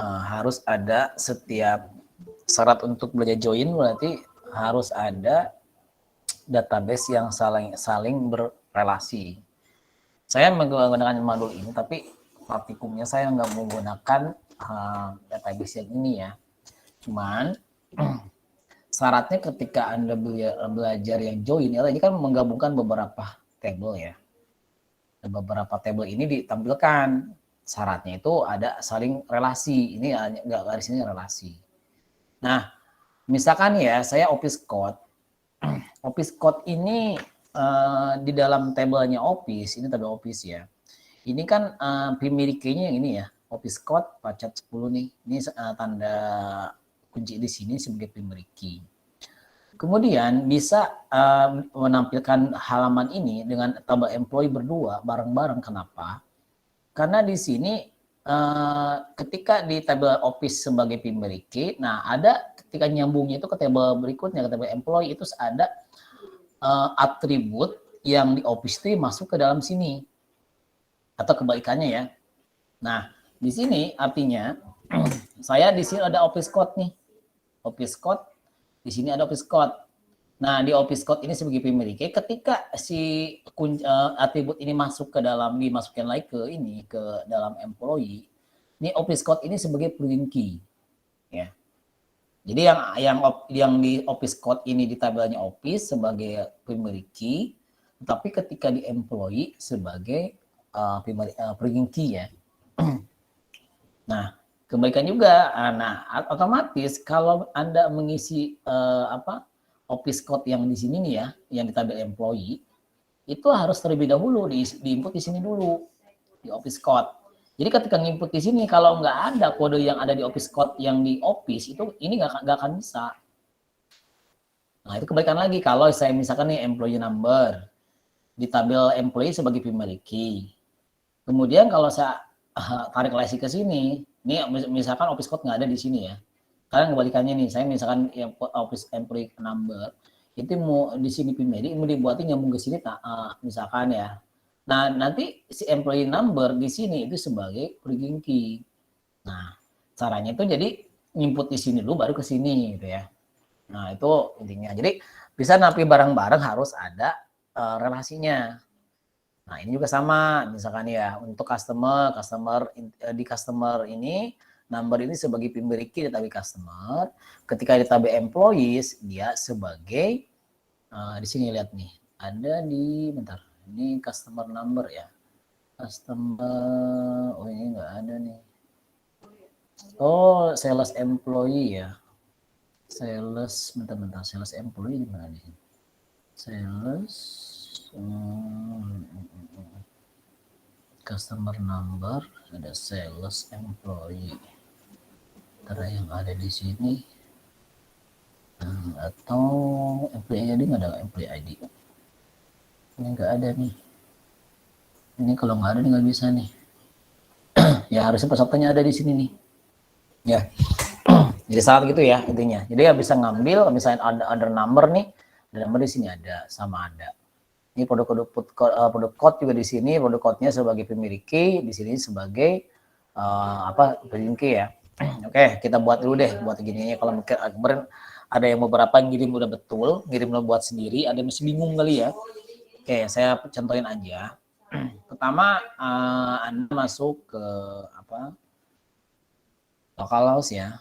harus ada setiap syarat untuk belajar join, berarti harus ada database yang saling berrelasi. Saya menggunakan modul ini, tapi praktikumnya saya nggak menggunakan database yang ini ya. Cuman syaratnya ketika Anda belajar yang join, ini kan menggabungkan beberapa table ya. Dan beberapa table ini ditampilkan syaratnya itu ada saling relasi. Ini nggak garis ini relasi. Nah, misalkan ya saya Office Code. Office Code ini di dalam tabelnya Office, ini tabel Office ya. Ini kan primary key-nya yang ini ya, Office Code pacat 10 nih. Ini tanda kunci di sini sebagai primary key. Kemudian bisa menampilkan halaman ini dengan tabel employee berdua bareng-bareng. Kenapa? Karena di sini ketika di tabel Office sebagai primary key, nah ada ketika nyambungnya itu ke tabel berikutnya, ke tabel employee, itu ada atribut yang di Office itu masuk ke dalam sini. Atau kebalikannya ya. Nah, di sini artinya saya di sini ada Office Code nih. Office Code, di sini ada Office Code. Nah, di Office Code ini sebagai primary key, ketika si atribut ini masuk ke dalam, dimasukkan lagi ke ini, ke dalam employee, ini Office Code ini sebagai plugin key. Ya. Jadi yang di Office Code ini di tabelnya Office sebagai primary key, tapi ketika di employee sebagai plugin key ya. Nah, kebaikan juga, nah otomatis kalau Anda mengisi Office Code yang di sini nih ya, yang di tabel employee, itu harus terlebih dahulu diinput di sini dulu, di Office Code. Jadi ketika nginput di sini, kalau nggak ada kode yang ada di Office Code yang di Office, itu ini nggak akan bisa. Nah, itu kebaikan lagi kalau saya misalkan nih employee number, di tabel employee sebagai primary key. Kemudian kalau saya tarik lagi ke sini, ini misalkan Office Code nggak ada di sini ya. Karena kebalikannya nih, saya misalkan Office employee number, itu mau di sini primary, mau dibuatin nyambung ke sini, misalkan ya. Nah, nanti si employee number di sini itu sebagai plugin key. Nah, caranya itu jadi input di sini dulu baru ke sini gitu ya. Nah, itu intinya. Jadi bisa napi bareng-bareng harus ada relasinya. Nah, ini juga sama, misalkan ya untuk di customer ini number ini sebagai primary key di customer, ketika di tabel employees dia sebagai di sini lihat nih, ada di bentar. Ini customer number ya. Customer, oh ini enggak ada nih. Oh, sales employee ya. Sales, bentar, sales employee di mana nih? Sales customer number, ada sales employee. Karena yang ada di sini atau employee ID nggak ada, employee ID ini nggak ada nih. Ini kalau nggak ada nih nggak bisa nih. Ya harusnya pesertanya ada di sini nih. Ya. Jadi saat gitu ya intinya. Jadi ya bisa ngambil misalnya ada number nih, ada number di sini ada, sama ada. Ini produk code juga di sini, produk code-nya sebagai primary key, di sini sebagai plugin key ya. Oke, kita buat dulu deh, buat gini. Kalau kemarin ada yang beberapa ngirim udah betul, ngirim lo buat sendiri, ada yang masih bingung kali ya. Oke, saya contohin aja. Pertama, Anda masuk ke localhost ya.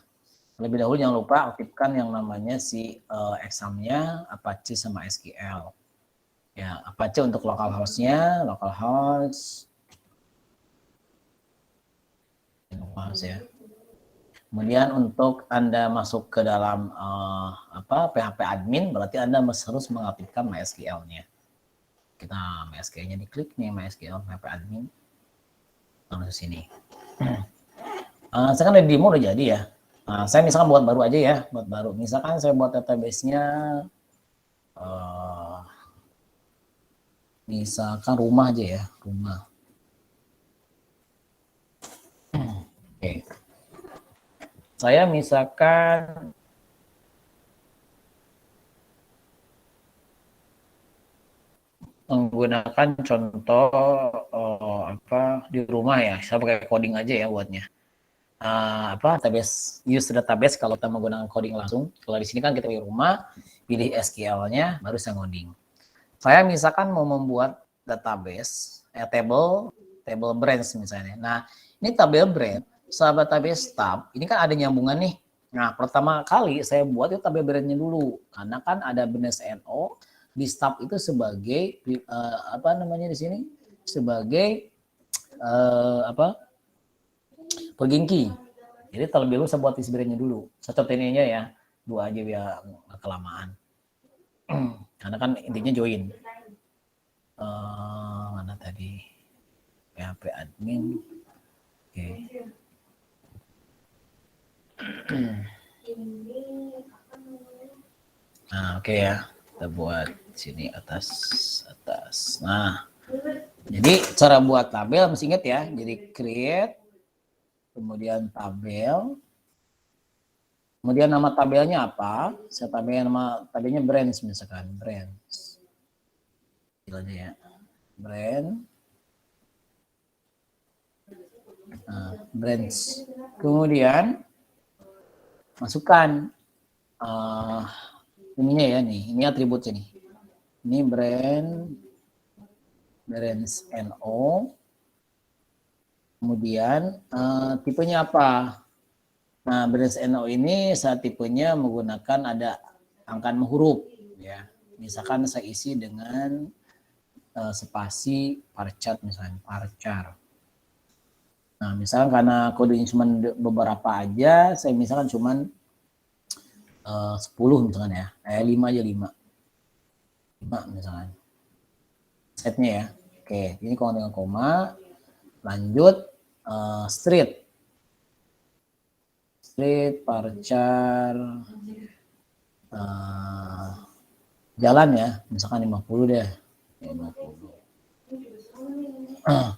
Lebih dahulu jangan lupa aktifkan yang namanya si examnya Apache sama SQL. Ya, Apache untuk localhost-nya, localhost ya. Kemudian untuk Anda masuk ke dalam PHP admin, berarti Anda harus mengaktifkan MySQL-nya. Kita MySQL-nya diklik nih, MySQL PHP admin. Langsung ke sini. Sekarang demo udah jadi ya. Nah, saya misalkan buat baru aja ya, buat baru. Misalkan saya buat database-nya misalkan rumah aja ya, rumah. Oke. Saya misalkan menggunakan contoh di rumah ya, saya pakai coding aja ya buatnya. database, use database kalau kita menggunakan coding langsung. Kalau di sini kan kita pilih rumah, pilih SQL-nya, baru saya ngoding. Saya misalkan mau membuat database, table branch misalnya. Nah, ini table branch, sahabat database tab, ini kan ada nyambungan nih. Nah, pertama kali saya buat itu table branch-nya dulu, karena kan ada branch NO di tab itu sebagai apa namanya di sini? Sebagai pergingki. Jadi terlebih dulu saya buat isi branch-nya dulu. Saya contohin aja ya, 2 aja biar kelamaan. Karena kan intinya join. Mana tadi? PHP admin. Oke. Nah, oke ya. Kita buat sini atas. Nah, jadi cara buat tabel mesti ingat ya. Jadi create, kemudian tabel, kemudian nama tabelnya apa? Saya tabelnya nama tabelnya branch misalkan, branch. Aja ya. Branch. Nah, branch. Kemudian masukkan ininya ya nih, ini atributnya nih. Ini branch NO. Kemudian tipenya apa? Nah, branch NO ini saat tipenya menggunakan ada angka huruf ya. Misalkan saya isi dengan spasi varchar misalnya, varchar. Nah, misalkan karena kodenya cuma beberapa aja, saya misalkan cuma 10 misalkan ya, 5 aja 5 misalkan. Setnya ya. Oke, ini kalau dengan koma, lanjut street, varchar, jalan ya, misalkan 50 deh, 50.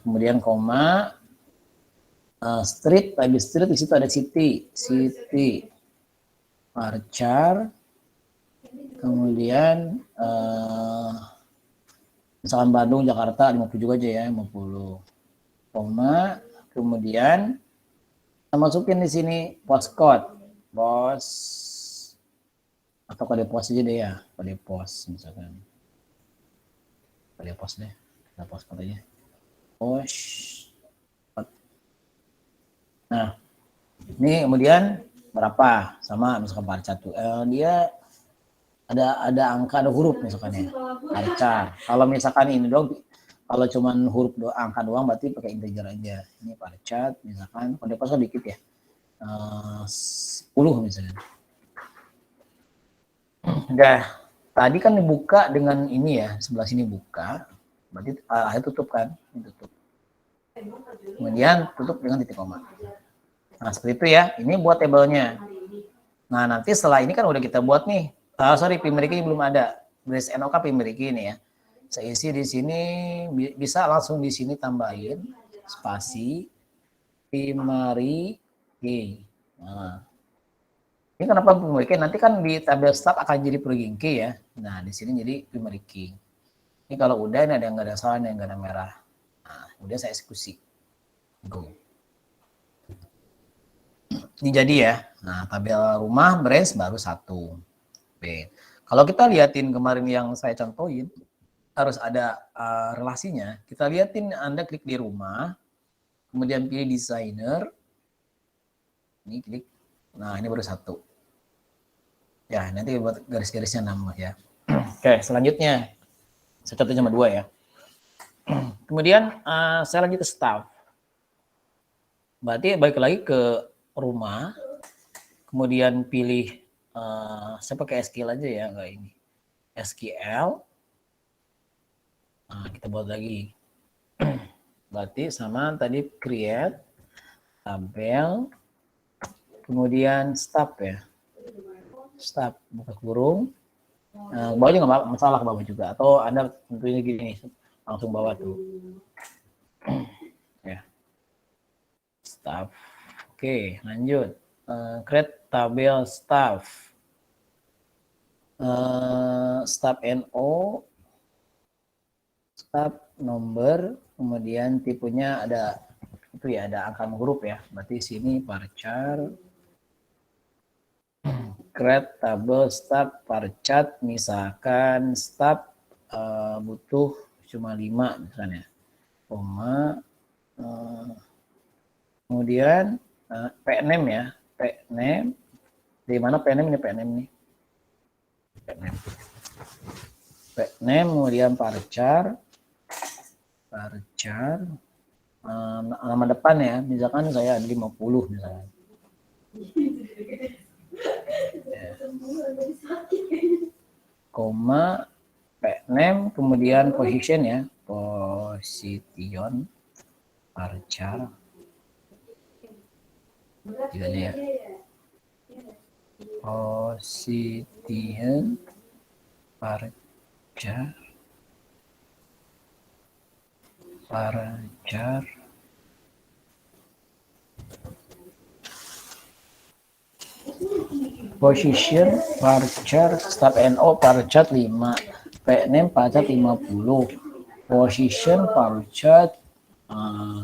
Kemudian koma, street, tadi street di situ ada city, varchar, kemudian misalkan Bandung, Jakarta 50 juga aja ya, 50. Koma, kemudian kita masukin di sini postcode, atau kode pos aja deh ya, kode pos misalkan. Kode pos deh, kita postcode aja. Nah, ini kemudian berapa? Sama misalkan varchar tuh. Dia ada angka, ada huruf misalkan ya. Varchar. Kalau misalkan ini dong, kalau cuman huruf angka doang berarti pakai integer aja. Ini varchar misalkan kode pos dikit ya. 10 misalnya. Udah, tadi kan dibuka dengan ini ya, sebelah sini buka, berarti akhir tutup kan, tutup. Kemudian tutup dengan titik koma. Nah, seperti itu ya, ini buat tabelnya. Nah, nanti setelah ini kan udah kita buat nih, Pimeriki belum ada, branch NOK Pimeriki ini ya. Saya isi di sini, bisa langsung di sini tambahin spasi Pimeriki. Nah, ini kenapa Pimeriki? Nanti kan di tabel start akan jadi pergingki ya. Nah, di sini jadi Pimeriki. Ini kalau udah, ini ada yang nggak ada salah, ada yang nggak ada merah. Nah, udah saya eksekusi. Go. Ini jadi ya. Nah, tabel rumah branch baru 1. B. Kalau kita liatin kemarin yang saya contohin, harus ada relasinya. Kita liatin, Anda klik di rumah, kemudian pilih designer. Ini klik. Nah, ini baru 1. Ya, nanti buat garis-garisnya nambah ya. Oke, selanjutnya. Saya contoh cuma 2 ya. Kemudian saya lanjut ke staff. Berarti balik lagi ke rumah, kemudian pilih, saya pakai SQL aja ya, enggak ini. SQL. Nah, kita buat lagi. Berarti sama tadi create, tabel, kemudian staff ya. Staff, buka kurung. Bawahnya nggak masalah, ke bawah juga. Atau Anda tentunya gini, langsung bawah tuh. Ya. Staff. Oke, lanjut. Create tabel staff. Staff NO, staff number, kemudian tipenya ada itu ya, ada angka huruf ya. Berarti sini varchar create table start varchar, misalkan start butuh cuma 5 misalnya, koma kemudian pname ya, pname di mana pname ini, pname nih, pname kemudian varchar nama depan ya, misalkan saya ada 50 misalnya. Ya. Koma pname kemudian position ya, position varchar ya, position varchar position varchar start no varchar 5, pname varchar 50, position varchar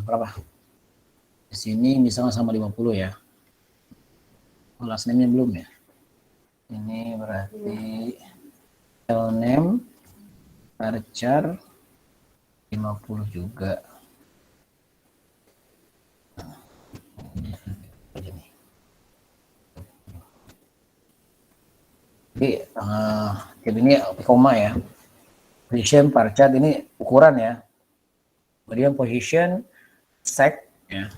berapa di sini misalnya sama 50 ya, last name-nya belum ya, ini berarti name varchar 50 juga. Jadi ini koma ya, position varchar ini ukuran ya, kemudian position sec ya,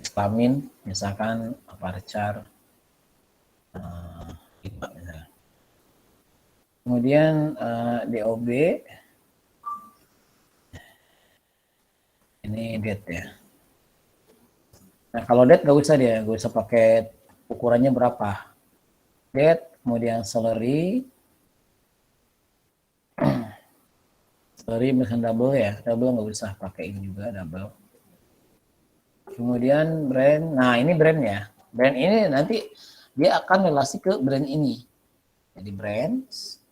stamin misalkan varchar 5 misalkan. Kemudian DOB ini date ya. Nah kalau date gak usah pakai ukurannya berapa. Date, kemudian salary misalkan double ya, double nggak usah pakai ini juga double. Kemudian brand, nah ini brand ya, brand ini nanti dia akan relasi ke brand ini. Jadi brands,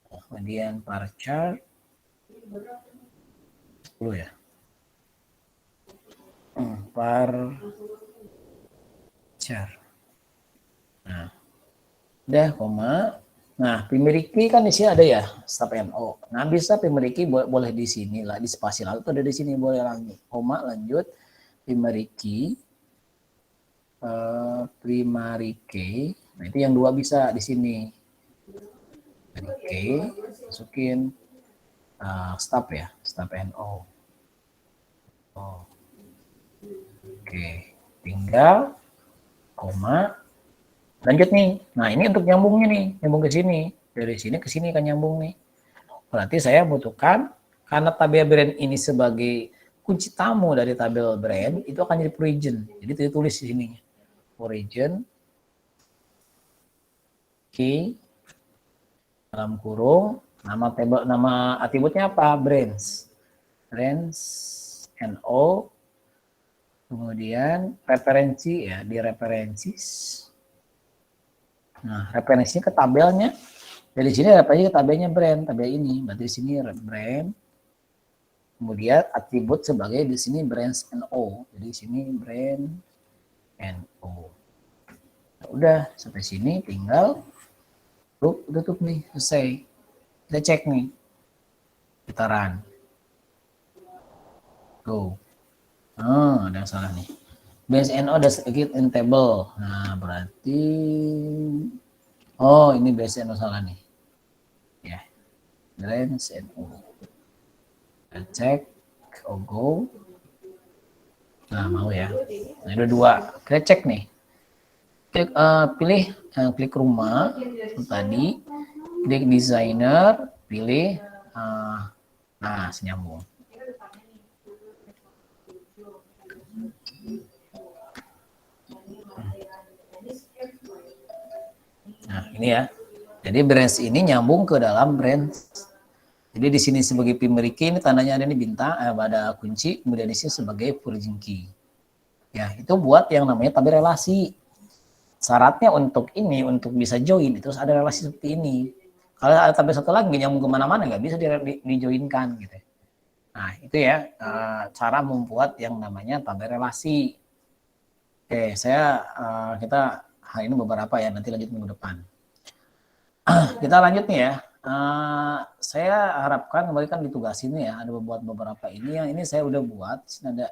kemudian varchar 10 ya, varchar. Nah, udah koma. Nah, pemiliki kan di sini ada ya, stop NO. Nah, bisa pemiliki boleh di sini lah, di spasi lalu atau ada di sini boleh lagi. Koma lanjut pemiliki primary key. Nah, itu yang dua bisa di sini. Oke, masukin stop ya, stop NO. Oke, tinggal koma. Lanjut nih. Nah, ini untuk nyambungnya nih, nyambung ke sini. Dari sini ke sini kan nyambung nih. Berarti saya butuhkan, karena tabel brand ini sebagai kunci tamu dari tabel brand, itu akan jadi origin. Jadi ditulis di sini. Origin key dalam kurung nama tabel, nama atributnya apa? Brands NO, kemudian referensi ya, di referensi. Nah, referensinya ke tabelnya. Dari sini referensi ke tabelnya brand, tabel ini. Berarti di sini brand. Kemudian atribut sebagai di sini brands NO. Jadi di sini brand NO. Nah, udah sampai sini tinggal tutup nih, selesai. Kita cek nih. Kita run. Go. Ada yang salah nih. Brands NO ada sedikit in table. Nah, berarti ini brands NO salah nih. Ya. Brands NO. Kita cek, go. Nah, mau ya. Nah, ada 2. Kita cek nih. Pilih klik rumah tadi, klik designer, pilih senyambung. Nah, ini ya. Jadi brands ini nyambung ke dalam brands. Jadi di sini sebagai primary key, ini tandanya ada ini bintang, ada kunci, kemudian di sini sebagai origin key. Ya, itu buat yang namanya tabel relasi. Syaratnya untuk ini, untuk bisa join, itu harus ada relasi seperti ini. Kalau ada tabel satu lagi nyambung kemana-mana, nggak bisa dijoinkan gitu. Nah, itu ya cara membuat yang namanya tabel relasi. Oke, kita hal ini beberapa ya, nanti lanjut minggu depan. Kita lanjut nih ya. Saya harapkan kembali kan di tugas ini ya, ada beberapa ini yang ini saya udah buat, sini ada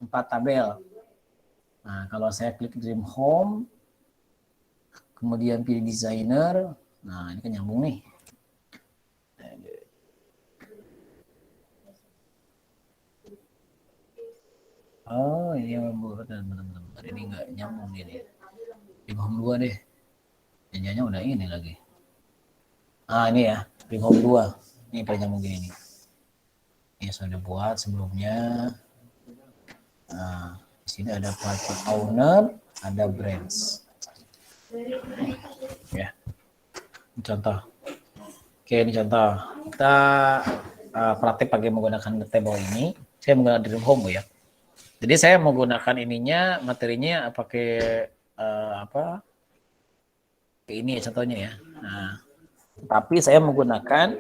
4 tabel. Nah, kalau saya klik Dream Home, kemudian pilih Designer, nah ini kan nyambung nih. Oh, ini yang membuat teman-teman. Ini nggak nyambung ini. Dream Home 2 deh. Janjinya udah ini lagi. Ini ya, Dream Home 2. Ini paling nyambung gini nih. Ini saya udah buat sebelumnya. Nah, di sini ada project owner, ada brands. Ya, ini contoh. Oke, ini contoh. Kita praktek pakai menggunakan table ini. Saya menggunakan Dream Home ya. Jadi saya menggunakan ininya, materinya pakai apa? Ini contohnya ya. Nah, tapi saya menggunakan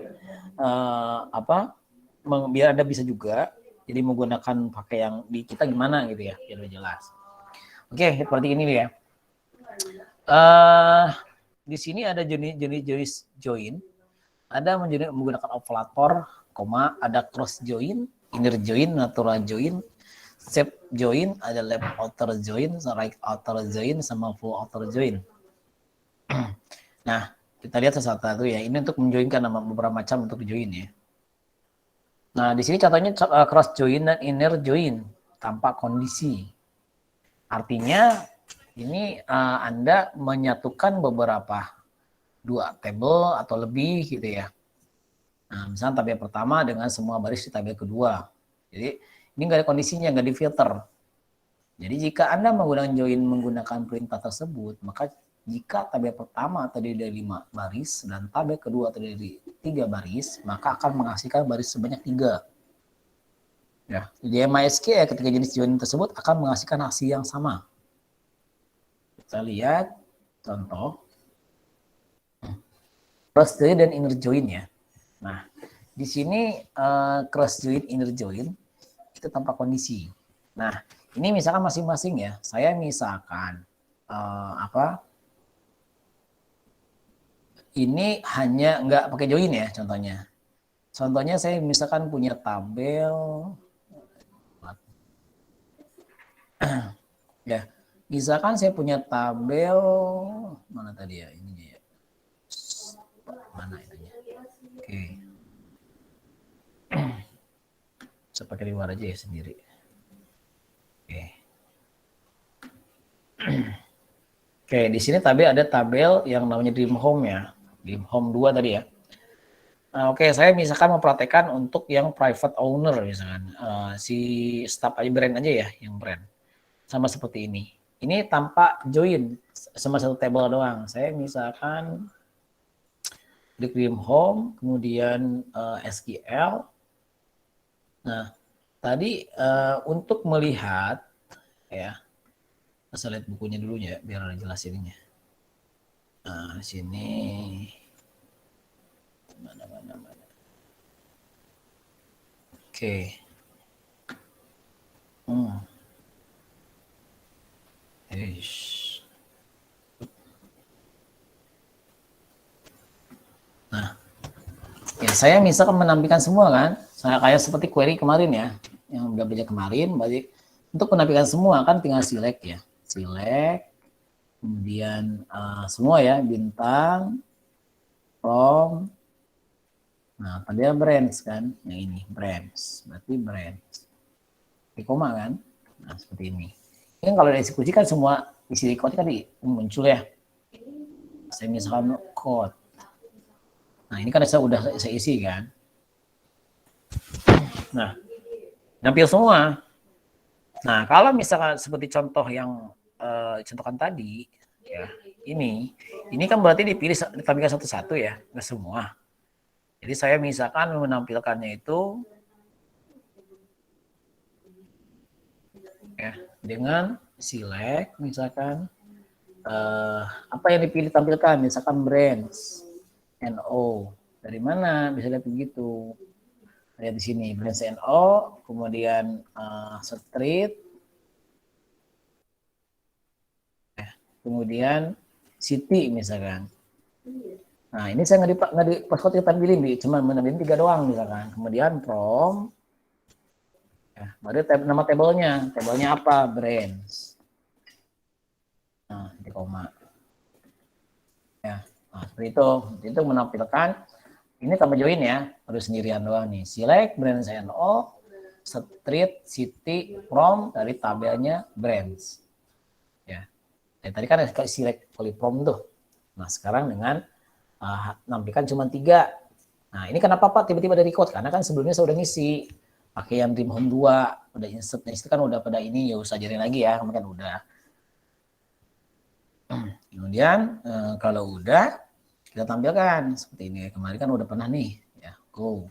biar Anda bisa juga. Jadi menggunakan pakai yang di kita gimana gitu ya, biar lebih jelas. Oke, seperti ini ya. Di sini ada jenis join. Ada menggunakan operator, koma, ada cross join, inner join, natural join, shape join, ada left outer join, right outer join, sama full outer join. Nah, kita lihat satu-satu ya. Ini untuk menjoinkan beberapa macam untuk join ya. Nah, di sini contohnya cross join dan inner join tanpa kondisi. Artinya ini Anda menyatukan beberapa dua tabel atau lebih gitu ya. Nah, misalnya tabel pertama dengan semua baris di tabel kedua. Jadi ini nggak ada kondisinya, nggak di filter. Jadi jika Anda menggunakan perintah tersebut, maka jika tabel pertama terdiri dari 5 baris dan tabel kedua terdiri dari 3 baris, maka akan menghasilkan baris sebanyak 3. Ya, di MySQL ketika jenis join tersebut akan menghasilkan hasil yang sama. Kita lihat contoh cross join dan inner join ya. Nah, di sini cross join, inner join itu tanpa kondisi. Nah, ini misalkan masing-masing ya. Saya misalkan ini hanya nggak pakai join ya contohnya. Contohnya saya misalkan punya tabel ya. Misalkan saya punya tabel mana tadi ya ini ya. Mana itunya? Oke. Saya pakai di luar aja ya sendiri. Oke. Oke, di sini ada tabel yang namanya Dream Home ya. Dream Home 2 tadi ya. Nah, oke, saya misalkan mempraktekkan untuk yang private owner misalkan. Si staff aja brand aja ya, yang brand. Sama seperti ini. Ini tanpa join, sama satu table doang. Saya misalkan klik Dream Home, kemudian SQL. Nah, tadi untuk melihat ya, saya lihat bukunya dulu ya, biar jelas ininya. Nah, sini mana. Oke. Nah, ya saya misalkan menampilkan semua kan, saya kayak seperti query kemarin ya, yang udah belajar kemarin, balik untuk menampilkan semua kan tinggal select ya, select, kemudian semua ya, bintang, from, nah tadi ada brands kan, yang ini brands, berarti brands, di koma kan, nah seperti ini. Ini kalau dieksekusi kan semua isi code tadi muncul ya, saya misalkan code. Nah, ini kan udah saya isi kan. Nah, nampil semua. Nah, kalau misalkan seperti contoh yang contohkan tadi, ya, ini kan berarti ditampilkan satu-satu ya, nggak semua. Jadi saya misalkan menampilkannya itu ya dengan select misalkan apa yang dipilih tampilkan, misalkan brands, NO. Dari mana bisa lihat begitu. Lihat di sini branch NO, kemudian street, kemudian city misalkan. Nah ini saya nggak di postcode kita pilih, cuma menampilkan 3 doang misalkan. Kemudian from, ya, baru nama tabelnya apa, branch. Nah di koma. Ya, nah, seperti itu menampilkan. Ini tambah join ya, harus sendirian doang nih. Select branch NO, street, city, from dari tabelnya branch. Ya, tadi kan select from tuh. Nah sekarang dengan nampilkan cuma 3. Nah ini kenapa Pak tiba-tiba dari code? Karena kan sebelumnya saya udah ngisi pakai yang dream home 2, udah insert kan udah pada ini, ya usah ajarin lagi ya, kan udah. Kemudian kalau udah kita tampilkan seperti ini. Kemarin kan udah pernah nih, ya go.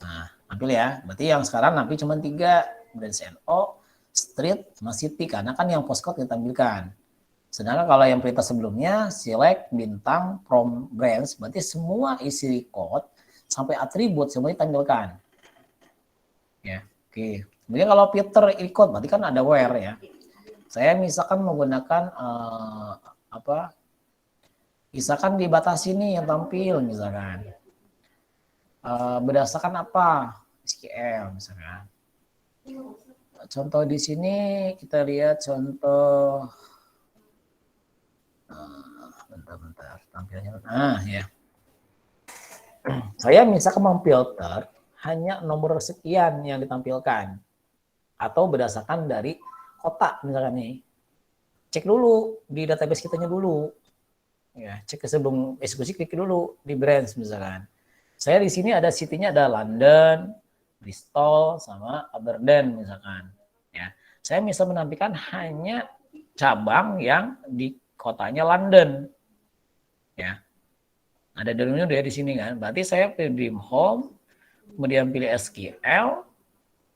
Nah tampil ya, berarti yang sekarang nampil cuma 3, branch NO, street, sama city, karena kan yang postcode ditampilkan. Sedangkan kalau yang perintah sebelumnya select bintang from branch, berarti semua isi code sampai atribut semuanya ditampilkan. Ya, oke. Kemudian kalau filter code berarti kan ada where ya. Saya misalkan menggunakan misalkan dibatasi nih yang tampil misalkan berdasarkan apa, SQL misalkan. Contoh di sini kita lihat contoh bentar tampilnya. Nah ya, saya misalkan memfilter hanya nomor sekian yang ditampilkan atau berdasarkan dari kotak misalkan nih. Cek dulu di database kitanya dulu. Ya, cek sebelum eksekusi, klik dulu di branch misalkan. Saya di sini ada city-nya ada London, Bristol, sama Aberdeen misalkan. Ya, saya bisa menampilkan hanya cabang yang di kotanya London. Ya, ada dulunya udah di sini kan. Berarti saya pilih dream home, kemudian pilih SQL,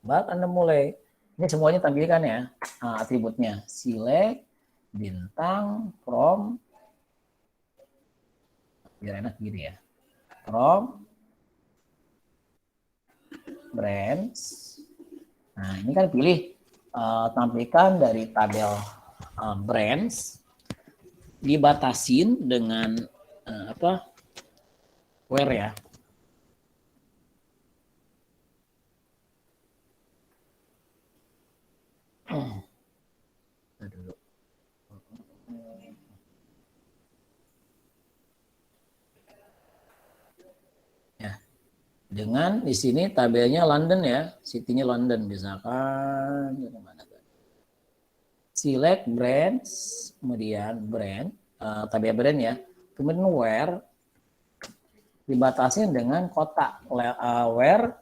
baru Anda mulai. Ini semuanya tampilkan ya, atributnya. Select, bintang, from, biar enak gini ya. From, branch. Nah ini kan pilih tampilkan dari tabel branch, dibatasin dengan where ya. Dulu. Ya, dengan di sini tabelnya London ya, city-nya London misalkan. Select branch, kemudian brand, tabel brand ya, kemudian where dibatasi dengan kotak where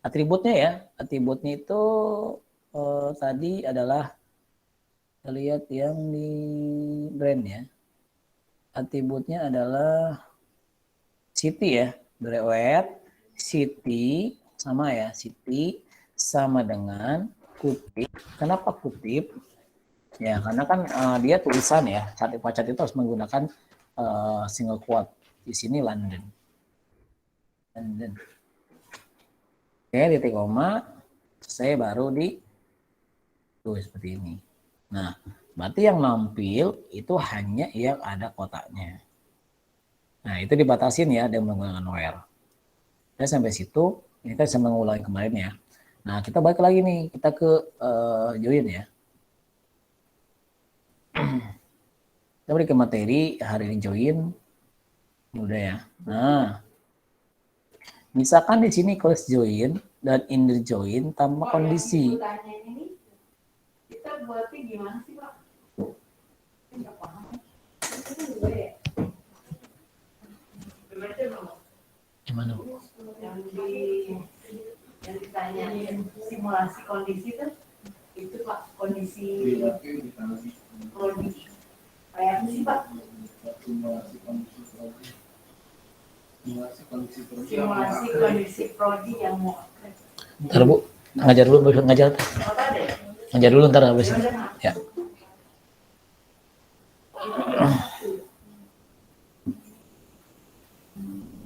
atributnya ya, atributnya itu tadi adalah kita lihat yang di brand ya, atributnya adalah city ya, where city sama ya, city sama dengan kutip. Kenapa kutip? Ya karena kan dia tulisan ya, saat dibaca itu harus menggunakan single quote. Di sini London. Oke, titik koma, saya baru di seperti ini. Nah, berarti yang nampil itu hanya yang ada kotaknya. Nah, itu dibatasin ya dengan menggunakan where. Saya sampai situ, ini kan saya mengulangi kemarin ya. Nah, kita balik lagi nih, kita ke join ya. Kita beri ke materi, hari ini join. Udah ya. Nah, misalkan di sini close join dan inner join tanpa kondisi. Kita buatnya gimana sih, Pak? Enggak paham. Gimana? Yang ditanya simulasi kondisi itu Pak, kondisi prodi. Kayak apa sih Pak? Simulasi kondisi prodi yang mau. Ntar Bu, ngajar dulu, ngajar dulu ntar habis ini. Ya.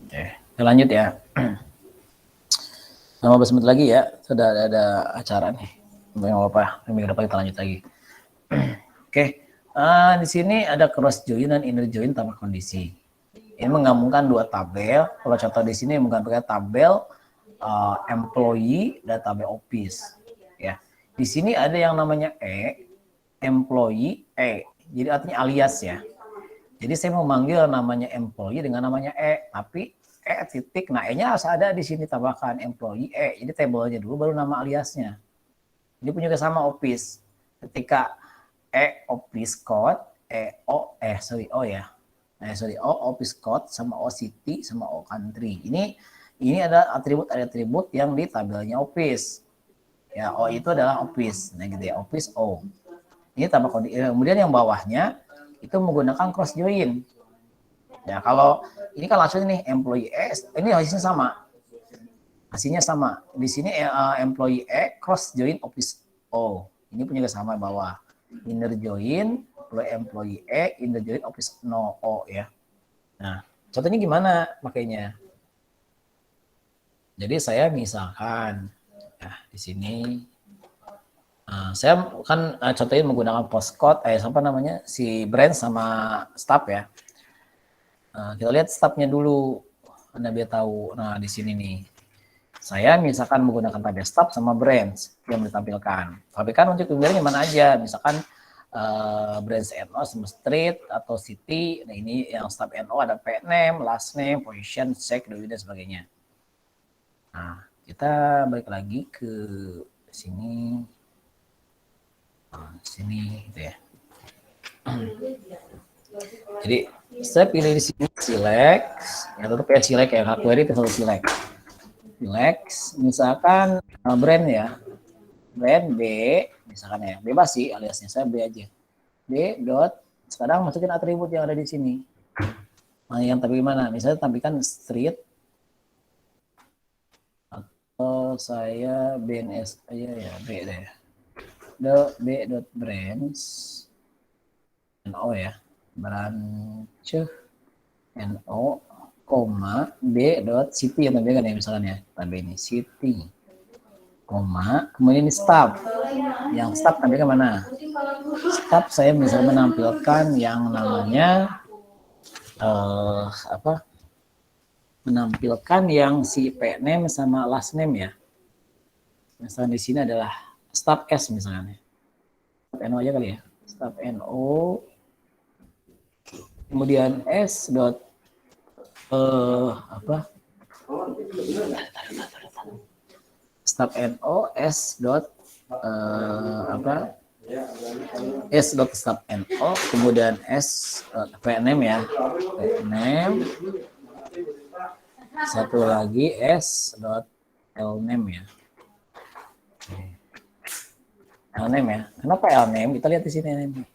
Oke. Kita lanjut ya. Nama sebentar lagi ya, sudah ada acara nih. Nggak apa-apa, minggu depan kita lanjut lagi. Oke, di sini ada cross join dan inner join tanpa kondisi. Ini menggabungkan dua tabel. Kalau contoh di sini menggabungkan tabel employee dan tabel office. Ya, di sini ada yang namanya employee Jadi artinya alias ya. Jadi saya mau manggil namanya employee dengan namanya tapi titik. Nah, E-nya harus ada di sini tambahkan employee Jadi tabelnya dulu baru nama aliasnya. Ini punya sama office. Ketika office code, office code sama O city sama O country. Ini ada atribut yang di tabelnya office. Ya, O itu adalah office. Nah, gitu ya, office O. Ini tambah kondisi. Kemudian yang bawahnya itu menggunakan cross join. Ya, kalau ini kan langsung nih employee ini hasilnya sama. Hasilnya sama. Di sini employee cross join office O. Ini punya sama bawah. Inner join employee inner join office no O ya. Nah, contohnya gimana makanya? Jadi saya misalkan di sini saya kan contohnya menggunakan postcode si brand sama staff ya. Kita lihat staffnya dulu, Anda biar tahu. Nah, di sini nih saya misalkan menggunakan tabel staff sama brands yang ditampilkan. Tapi kan untuk tabelnya mana aja, misalkan brands NO sama street atau city. Nah, ini yang staff NO ada name, last name, position, check, dan sebagainya. Nah, kita balik lagi ke sini. Sini gitu ya. Jadi saya pilih di sini select, ya tetap ya select ya, query itu harus select. Select, misalkan brand ya, brand B, misalkan ya, bebas sih aliasnya, saya B aja. B dot, sekarang masukin atribut yang ada di sini. Nah, yang tapi mana? Misalnya tampilkan street, atau saya BNS aja ya, B deh. B dot brands, NO ya, branch NO, koma B dot city yang tampilkan ya misalkan ya, tabel ini city, koma kemudian ini staff. Yang staff tampilkan mana? Staff saya bisa menampilkan yang namanya menampilkan yang si name sama last name ya. Misalnya di sini adalah staff S misalnya. Staff NO aja kali ya. Staff NO kemudian S dot staff NO S dot S dot staff NO kemudian S name ya, name, satu lagi S dot name ya, name ya. Kenapa name? Kita lihat di sini name.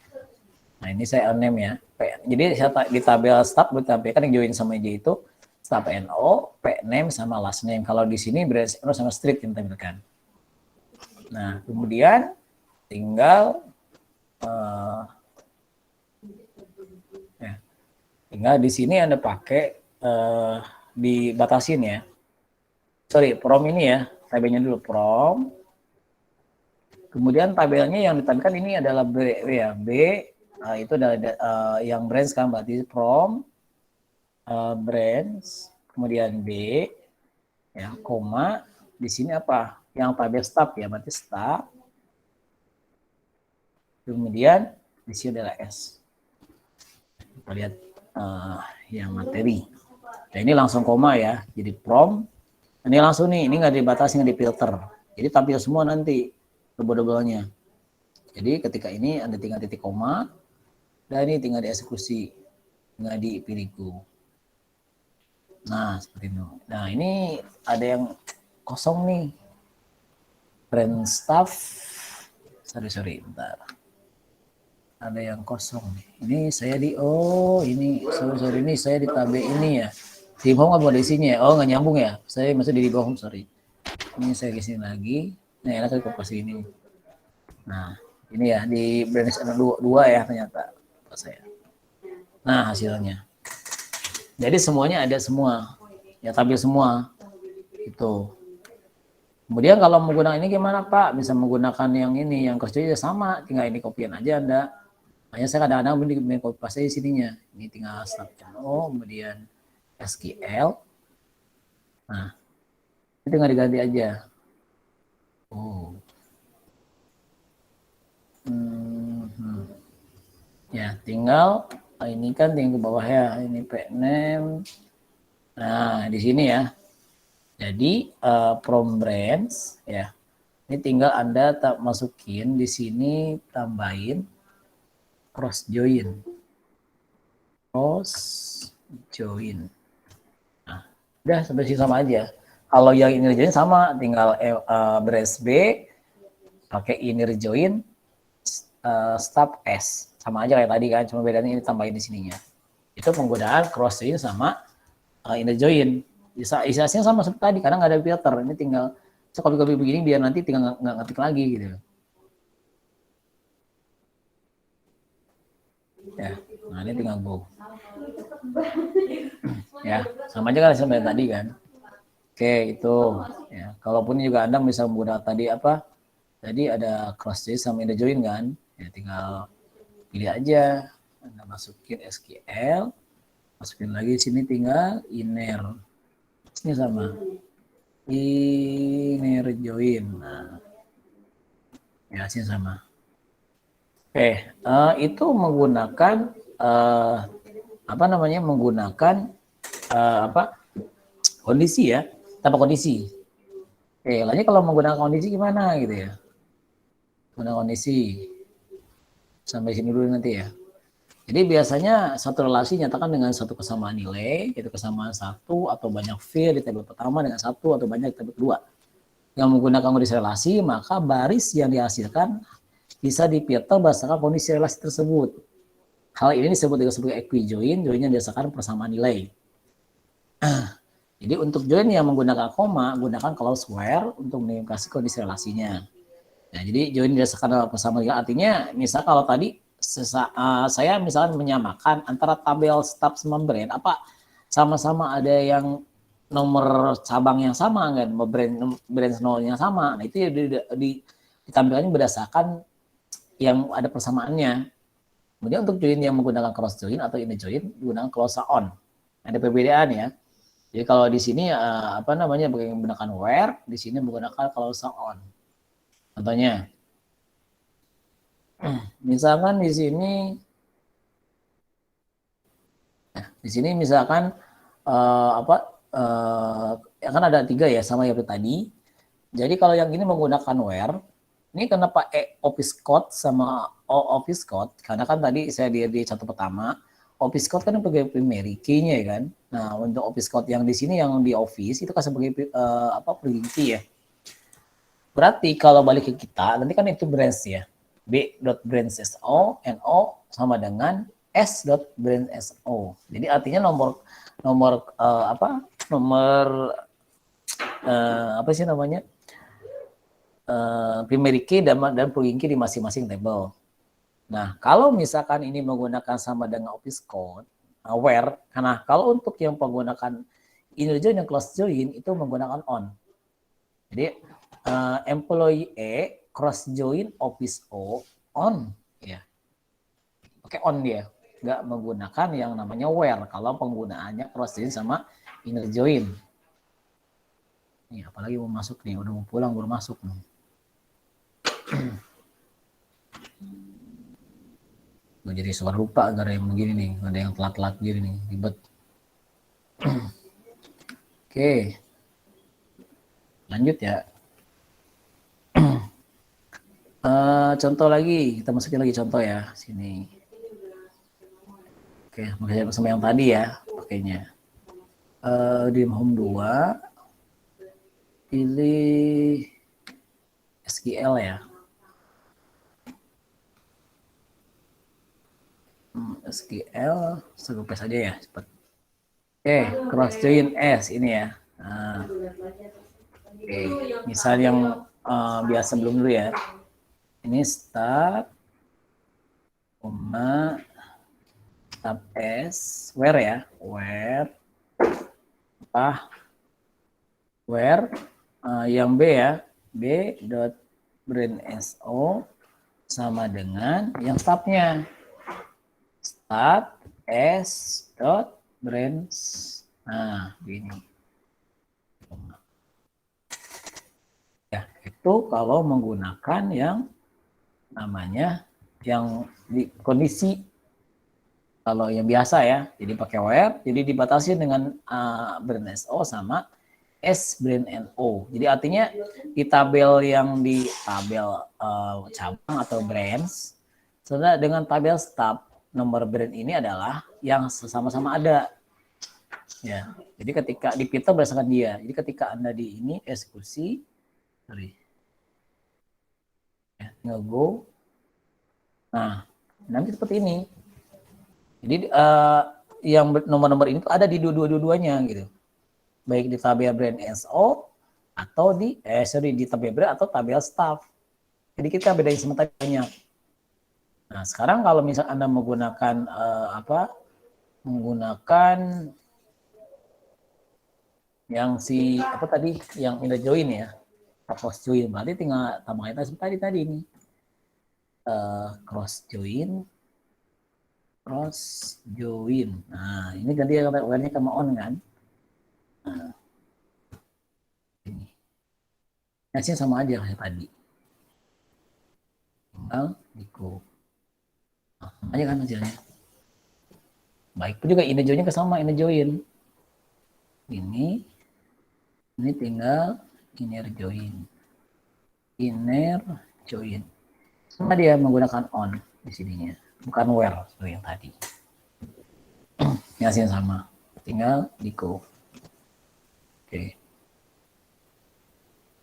Nah, ini saya name ya. Jadi saya di tabel staff ditampilkan yang join sama J itu staff NO, name sama last name. Kalau di sini branch NO sama street yang ditampilkan. Nah, kemudian tinggal tinggal di sini Anda pakai dibatasin ya. Sorry, from ini ya. Tabelnya dulu from. Kemudian tabelnya yang ditampilkan ini adalah B ya. B itu adalah yang brands kan, berarti from brands kemudian B ya, koma di sini apa? Yang tabel staff ya, berarti staff. Kemudian di sini adalah S. Kita lihat yang materi. Nah, ini langsung koma ya. Jadi from. Ini langsung nih, ini nggak dibatasi, nggak difilter. Jadi tampil semua nanti double-doublenya. Jadi ketika ini Anda tinggal titik koma, dan ini tinggal dieksekusi, tinggal dipilihku. Nah, seperti itu. Nah, ini ada yang kosong nih. Brand staff. Sorry, bentar. Ada yang kosong. Ini saya ini ini saya di tab ini ya. Di bawah nggak boleh isinya ya. Oh, nggak nyambung ya. Saya masih di bawah, sorry. Ini saya kesini lagi. Nah, enak saya kopas ini. Nah, ini ya di brand ada dua ya ternyata saya. Nah, hasilnya. Jadi semuanya ada semua. ya tampil semua itu. Kemudian kalau menggunakan ini gimana Pak? Bisa menggunakan yang ini, yang cross join ya sama, tinggal ini copyin aja Anda. Makanya saya kadang-kadang bikin copy paste di sininya. Ini tinggal start channel, kemudian SQL. Nah, ini tinggal diganti aja. Oh. Ya, tinggal ini kan tinggal ke bawah ya. Ini name. Nah, di sini ya. Jadi from branch ya. Ini tinggal Anda masukin di sini, tambahin cross join. Cross join. Nah, udah sampai sini sama aja. Kalau yang ini join sama, tinggal brace B pakai inner join stop S, sama aja kayak tadi kan, cuma bedanya ini tambahin di sininya. Itu penggunaan cross join sama inner join. Isinya sama seperti tadi, karena nggak ada filter. Ini tinggal copy begini biar nanti tinggal nggak ngetik lagi gitu. Ya, nah ini tinggal go. Ya, sama aja kan sama tadi kan. Oke, itu. Ya, kalaupun juga Anda bisa menggunakan tadi apa? Tadi ada cross join sama inner join kan? Ya, tinggal pilih aja. Anda masukin SQL, masukin lagi sini tinggal inner. Ini sama. Inner join. Nah, ya sini sama. Oke, itu menggunakan apa namanya? Menggunakan apa? Kondisi ya, tanpa kondisi. Oke, lainnya kalau menggunakan kondisi gimana gitu ya? Menggunakan kondisi. Sampai sini dulu nanti ya. Jadi biasanya satu relasi nyatakan dengan satu kesamaan nilai, yaitu kesamaan satu atau banyak field di tabel pertama dengan satu atau banyak di tabel kedua. Yang menggunakan kondisi relasi, maka baris yang dihasilkan bisa difilter berdasarkan kondisi relasi tersebut. Hal ini disebut dengan sebagai equijoin, joinnya berdasarkan persamaan nilai. Jadi untuk join yang menggunakan koma, gunakan clause where untuk mengindikasi kondisi relasinya. Nah, jadi join berdasarkan persamaan nilai artinya, misal kalau tadi saya misalnya menyamakan antara tabel stub sama brand, apa sama-sama ada yang nomor cabang yang sama kan, brand nolnya sama. Nah, itu ya ditampilkannya berdasarkan yang ada persamaannya. Kemudian untuk join yang menggunakan cross join atau inner join menggunakan clause on. Ada perbedaan ya. Jadi kalau di sini apa namanya menggunakan where, di sini menggunakan clause on. Contohnya, misalkan di sini misalkan apa kan ada 3 ya sama yang tadi. Jadi kalau yang ini menggunakan where, ini kenapa office code sama office code? Karena kan tadi saya di satu pertama, office code kan sebagai primary key-nya ya kan. Nah, untuk office code yang di sini yang di office itu kan sebagai apa primary key ya. Berarti kalau balik ke kita, nanti kan itu branch ya. B.branch SO, NO sama dengan S.branch SO. Jadi artinya nomor apa? Nomor apa sih namanya? Primary key dan plugin key di masing-masing table. Nah, kalau misalkan ini menggunakan sama dengan office code, where, karena kalau untuk yang menggunakan inner join dan close join itu menggunakan on. Jadi employee E cross join office O on ya. Oke, on dia. Nggak menggunakan yang namanya where kalau penggunaannya cross join sama inner join. Nih, apalagi mau masuk nih, udah mau pulang baru masuk nih. Gue jadi suka lupa gara yang begini nih, ada yang telat-telat gini nih, ribet. Oke. Lanjut ya. Contoh lagi, kita masukin lagi contoh ya, sini. Oke, makanya sama yang tadi ya, pakainya. Di home 2, pilih SQL ya. SQL, saya paste aja ya, cepat. Oke, cross join S ini ya. Nah, oke, misal yang biasa belum dulu ya. Ini start, koma, tab S, where ya, where where yang B ya, B dot brain SO sama dengan yang start-nya, start S dot brain. Nah, begini. Ya, itu kalau menggunakan yang namanya yang di kondisi. Kalau yang biasa ya, jadi pakai where, jadi dibatasi dengan brain SO sama S brain NO. Jadi artinya di tabel yang di tabel cabang atau branch, sebenarnya dengan tabel stop nomor brand ini adalah yang sama-sama ada. Ya, jadi ketika di filter berdasarkan dia. Jadi ketika Anda di ini eksekusi, ya, tinggal go. Nah, nanti seperti ini. Jadi yang nomor-nomor ini tuh ada di dua-duanya gitu. Baik di tabel brand SO atau di di tabel brand atau tabel staff. Jadi kita bedain sama tabelnya. Nah, sekarang kalau misal Anda menggunakan menggunakan yang si apa tadi yang in the join ya, cross join, berarti tinggal tambahkan tadi ini. Cross join. Nah, ini ganti where-nya sama on kan. Nah, ini. Hasilnya sama aja kayak tadi. Tinggal Niko. Nah, aja kan hasilnya. Baik, itu juga inner join-nya sama inner join. Ini tinggal inner join. Inner join. Sama dia menggunakan on di sininya, bukan where seperti yang tadi. Hasilnya sama. Tinggal Niko. Oke.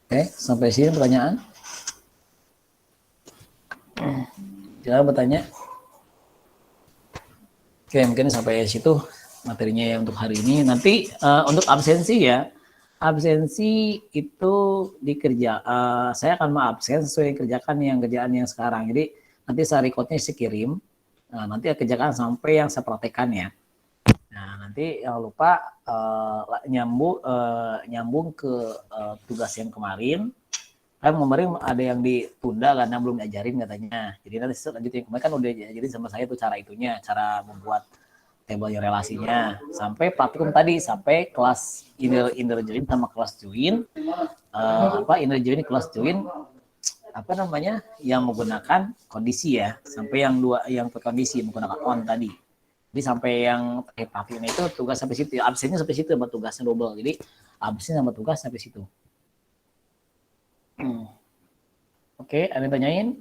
Oke, sampai sini pertanyaan? Silakan bertanya. Oke, mungkin sampai situ materinya ya untuk hari ini. Nanti untuk absensi ya, absensi itu saya akan absen sesuai kerjaan yang sekarang. Jadi nanti saya recordnya saya kirim. Nah, nanti kerjakan sampai yang saya praktekkan ya. Nah, nanti jangan lupa nyambung ke tugas yang kemarin. Kan kemarin ada yang ditunda karena belum diajarin katanya. Jadi nanti lanjutin, kemarin kan udah diajarin sama saya tuh cara membuat tabelnya relasinya. Sampai praktikum tadi, sampai kelas inner join sama kelas join. Inner join, kelas join, yang menggunakan kondisi ya. Sampai yang yang kondisi menggunakan on tadi. Jadi sampai yang praktikum itu tugas sampai situ, absennya sampai situ, sama tugasnya double. Jadi absen sama tugas sampai situ. Oke, ada yang tanyain?